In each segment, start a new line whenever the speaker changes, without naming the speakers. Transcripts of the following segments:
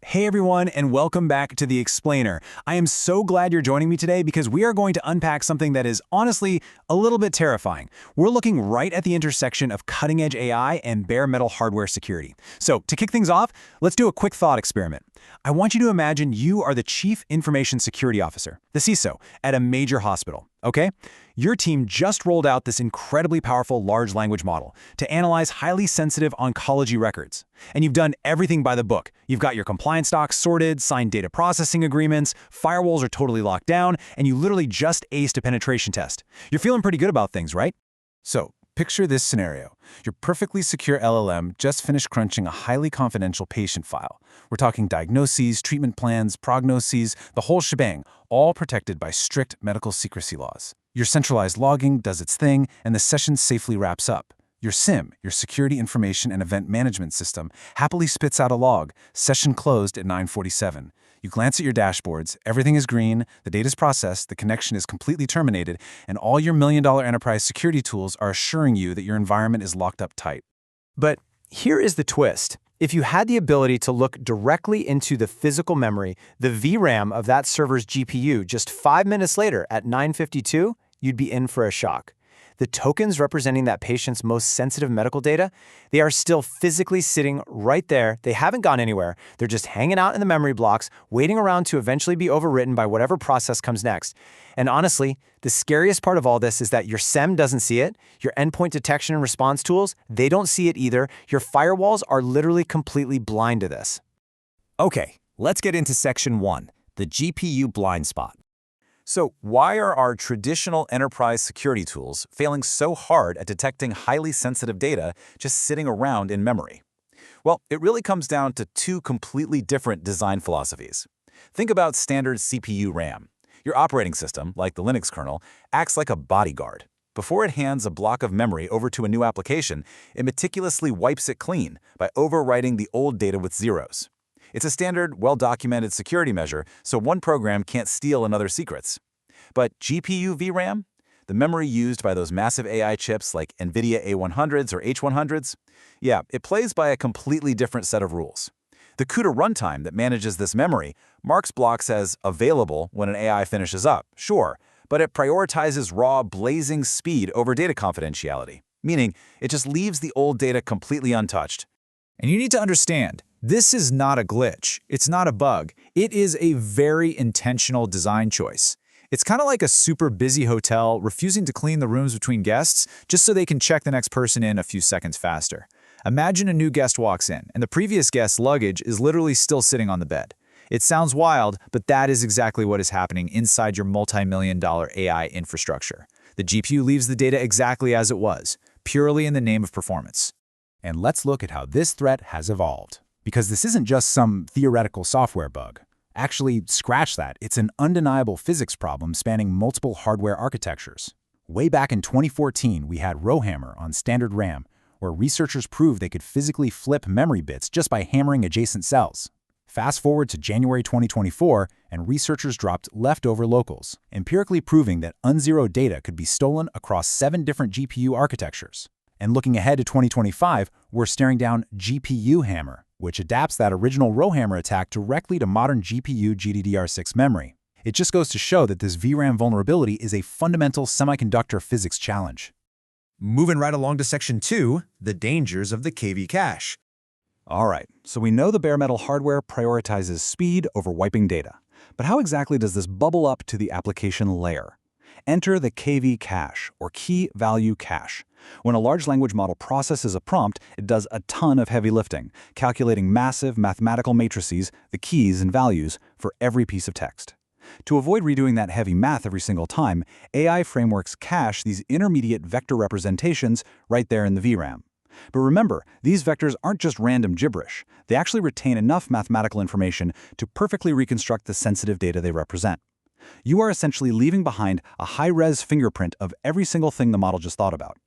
Hey everyone, and welcome back to The Explainer. I am so glad you're joining me today because we are going to unpack something that is honestly a little bit terrifying. We're looking right at the intersection of cutting-edge AI and bare metal hardware security. So to kick things off, let's do a quick thought experiment. I want you to imagine you are the Chief Information Security Officer, the CISO, at a major hospital, okay? Your team just rolled out this incredibly powerful large language model to analyze highly sensitive oncology records. And you've done everything by the book. You've got your compliance docs sorted, signed data processing agreements, firewalls are totally locked down, and you literally just aced a penetration test. You're feeling pretty good about things, right?
So, picture this scenario. Your perfectly secure LLM just finished crunching a highly confidential patient file. We're talking diagnoses, treatment plans, prognoses, the whole shebang, all protected by strict medical secrecy laws. Your centralized logging does its thing, and the session safely wraps up. Your SIEM, your Security Information and Event Management System, happily spits out a log, session closed at 9:47. You glance at your dashboards, everything is green, the data's processed, the connection is completely terminated, and all your million-dollar enterprise security tools are assuring you that your environment is locked up tight.
But here is the twist. If you had the ability to look directly into the physical memory, the VRAM of that server's GPU just 5 minutes later at 9:52, you'd be in for a shock. The tokens representing that patient's most sensitive medical data, they are still physically sitting right there. They haven't gone anywhere. They're just hanging out in the memory blocks, waiting around to eventually be overwritten by whatever process comes next. And honestly, the scariest part of all this is that your SIEM doesn't see it. Your endpoint detection and response tools, they don't see it either. Your firewalls are literally completely blind to this.
Okay, let's get into section 1, the GPU blind spot. So why are our traditional enterprise security tools failing so hard at detecting highly sensitive data just sitting around in memory? Well, it really comes down to two completely different design philosophies. Think about standard CPU RAM. Your operating system, like the Linux kernel, acts like a bodyguard. Before it hands a block of memory over to a new application, it meticulously wipes it clean by overwriting the old data with zeros. It's a standard, well-documented security measure, so one program can't steal another's secrets. But GPU VRAM, the memory used by those massive AI chips like NVIDIA A100s or H100s, yeah, it plays by a completely different set of rules. The CUDA runtime that manages this memory marks blocks as available when an AI finishes up, sure, but it prioritizes raw, blazing speed over data confidentiality, meaning it just leaves the old data completely untouched.
And you need to understand, this is not a glitch. It's not a bug. It is a very intentional design choice. It's kind of like a super busy hotel refusing to clean the rooms between guests just so they can check the next person in a few seconds faster. Imagine a new guest walks in, and the previous guest's luggage is literally still sitting on the bed. It sounds wild, but that is exactly what is happening inside your multi-million-dollar AI infrastructure. The GPU leaves the data exactly as it was, purely in the name of performance.
And let's look at how this threat has evolved. Because this isn't just some theoretical software bug. Actually, scratch that. It's an undeniable physics problem spanning multiple hardware architectures. Way back in 2014, we had Rowhammer on standard RAM, where researchers proved they could physically flip memory bits just by hammering adjacent cells. Fast forward to January 2024, and researchers dropped LeftoverLocals, empirically proving that unzeroed data could be stolen across 7 different GPU architectures. And looking ahead to 2025, we're staring down GPUhammer, which adapts that original Rowhammer attack directly to modern GPU GDDR6 memory. It just goes to show that this VRAM vulnerability is a fundamental semiconductor physics challenge.
Moving right along to section 2, the dangers of the KV cache.
All right, so we know the bare metal hardware prioritizes speed over wiping data. But how exactly does this bubble up to the application layer? Enter the KV cache, or key value cache. When a large language model processes a prompt, it does a ton of heavy lifting, calculating massive mathematical matrices, the keys and values, for every piece of text. To avoid redoing that heavy math every single time, AI frameworks cache these intermediate vector representations right there in the VRAM. But remember, these vectors aren't just random gibberish. They actually retain enough mathematical information to perfectly reconstruct the sensitive data they represent. You are essentially leaving behind a high-res fingerprint of every single thing the model just thought about.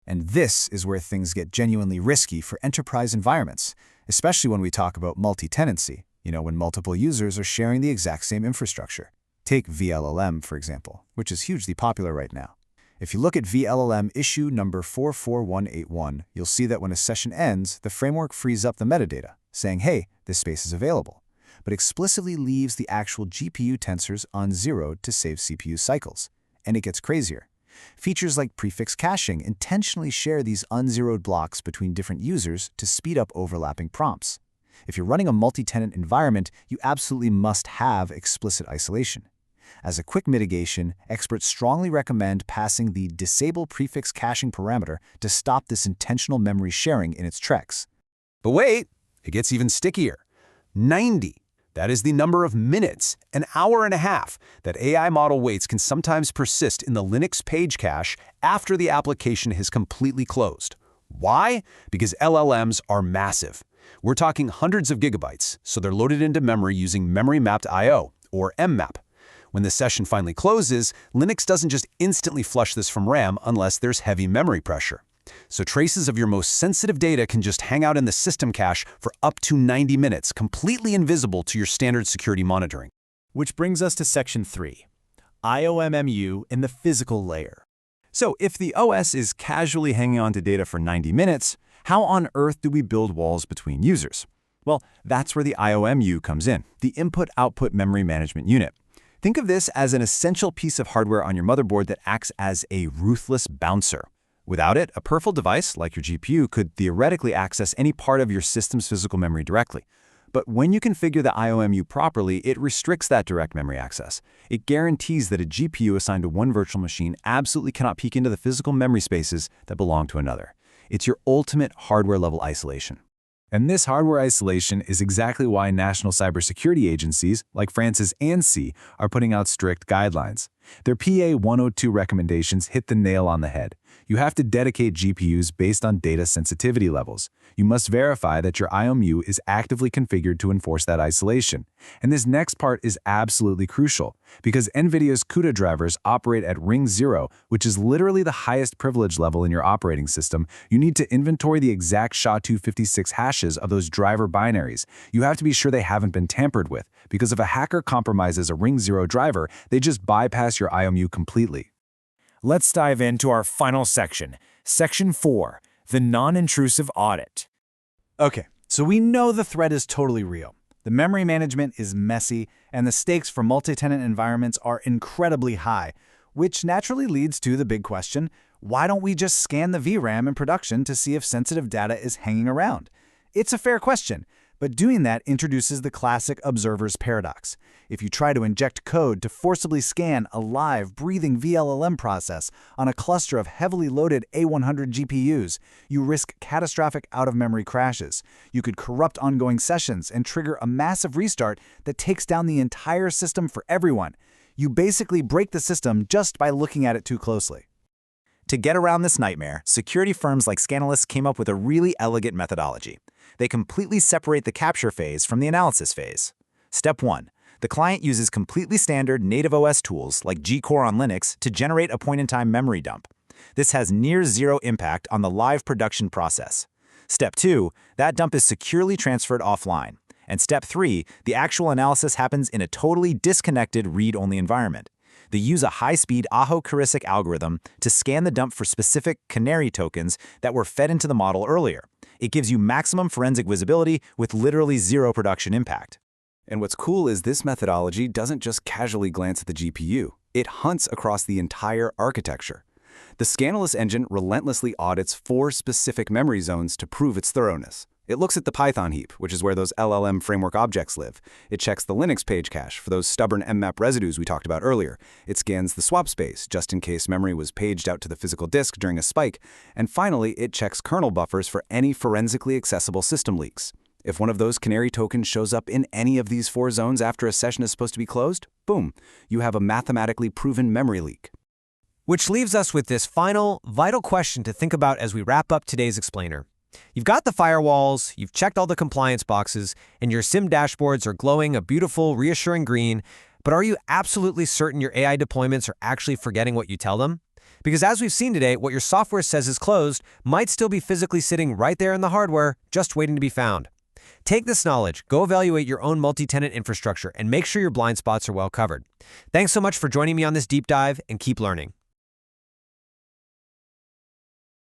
And this is where things get genuinely risky for enterprise environments, especially when we talk about multi-tenancy, when multiple users are sharing the exact same infrastructure. Take vLLM, for example, which is hugely popular right now. If you look at vLLM issue number 44181, you'll see that when a session ends, the framework frees up the metadata, saying, hey, this space is available.
but explicitly leaves the actual GPU tensors on 0 to save CPU cycles. And it gets crazier. Features like prefix caching intentionally share these unzeroed blocks between different users to speed up overlapping prompts. If you're running a multi-tenant environment, you absolutely must have explicit isolation. As a quick mitigation, experts strongly recommend passing the disable prefix caching parameter to stop this intentional memory sharing in its treks.
But wait, it gets even stickier. 90. That is the number of minutes, an hour and a half, that AI model waits can sometimes persist in the Linux page cache after the application has completely closed. Why? Because LLMs are massive. We're talking hundreds of gigabytes, so they're loaded into memory using memory-mapped I/O, or mmap. When the session finally closes, Linux doesn't just instantly flush this from RAM unless there's heavy memory pressure. So traces of your most sensitive data can just hang out in the system cache for up to 90 minutes, completely invisible to your standard security monitoring.
Which brings us to Section 3, IOMMU in the physical layer. So if the OS is casually hanging on to data for 90 minutes, how on earth do we build walls between users? Well, that's where the IOMU comes in, the Input-Output Memory Management Unit. Think of this as an essential piece of hardware on your motherboard that acts as a ruthless bouncer. Without it, a peripheral device, like your GPU, could theoretically access any part of your system's physical memory directly. But when you configure the IOMU properly, it restricts that direct memory access. It guarantees that a GPU assigned to one virtual machine absolutely cannot peek into the physical memory spaces that belong to another. It's your ultimate hardware-level isolation.
And this hardware isolation is exactly why national cybersecurity agencies, like France's ANSI, are putting out strict guidelines. Their PA 102 recommendations hit the nail on the head. You have to dedicate GPUs based on data sensitivity levels. You must verify that your IOMU is actively configured to enforce that isolation. And this next part is absolutely crucial, because NVIDIA's CUDA drivers operate at ring 0, which is literally the highest privilege level in your operating system. You need to inventory the exact SHA-256 hashes of those driver binaries. You have to be sure they haven't been tampered with, because if a hacker compromises a ring 0 driver, they just bypass your IOMU completely.
Let's dive into our final section, Section 4, the non-intrusive audit.
Okay, so we know the threat is totally real. The memory management is messy, and the stakes for multi-tenant environments are incredibly high, which naturally leads to the big question, why don't we just scan the VRAM in production to see if sensitive data is hanging around? It's a fair question, but doing that introduces the classic observer's paradox. If you try to inject code to forcibly scan a live, breathing vLLM process on a cluster of heavily loaded A100 GPUs, you risk catastrophic out-of-memory crashes. You could corrupt ongoing sessions and trigger a massive restart that takes down the entire system for everyone. You basically break the system just by looking at it too closely.
To get around this nightmare, security firms like Scanalys came up with a really elegant methodology. They completely separate the capture phase from the analysis phase. Step 1. The client uses completely standard native OS tools like G-Core on Linux to generate a point-in-time memory dump. This has near zero impact on the live production process. Step 2. That dump is securely transferred offline. And Step 3. The actual analysis happens in a totally disconnected read-only environment. They use a high-speed Aho-heuristic algorithm to scan the dump for specific canary tokens that were fed into the model earlier. It gives you maximum forensic visibility with literally zero production impact.
And what's cool is this methodology doesn't just casually glance at the GPU. It hunts across the entire architecture. The Scanalys engine relentlessly audits 4 specific memory zones to prove its thoroughness. It looks at the Python heap, which is where those LLM framework objects live. It checks the Linux page cache for those stubborn mmap residues we talked about earlier. It scans the swap space, just in case memory was paged out to the physical disk during a spike. And finally, it checks kernel buffers for any forensically accessible system leaks. If one of those canary tokens shows up in any of these 4 zones after a session is supposed to be closed, boom, you have a mathematically proven memory leak.
Which leaves us with this final, vital question to think about as we wrap up today's explainer. You've got the firewalls, you've checked all the compliance boxes, and your SIEM dashboards are glowing a beautiful, reassuring green, but are you absolutely certain your AI deployments are actually forgetting what you tell them? Because as we've seen today, what your software says is closed might still be physically sitting right there in the hardware, just waiting to be found. Take this knowledge, go evaluate your own multi-tenant infrastructure, and make sure your blind spots are well covered. Thanks so much for joining me on this deep dive, and keep learning.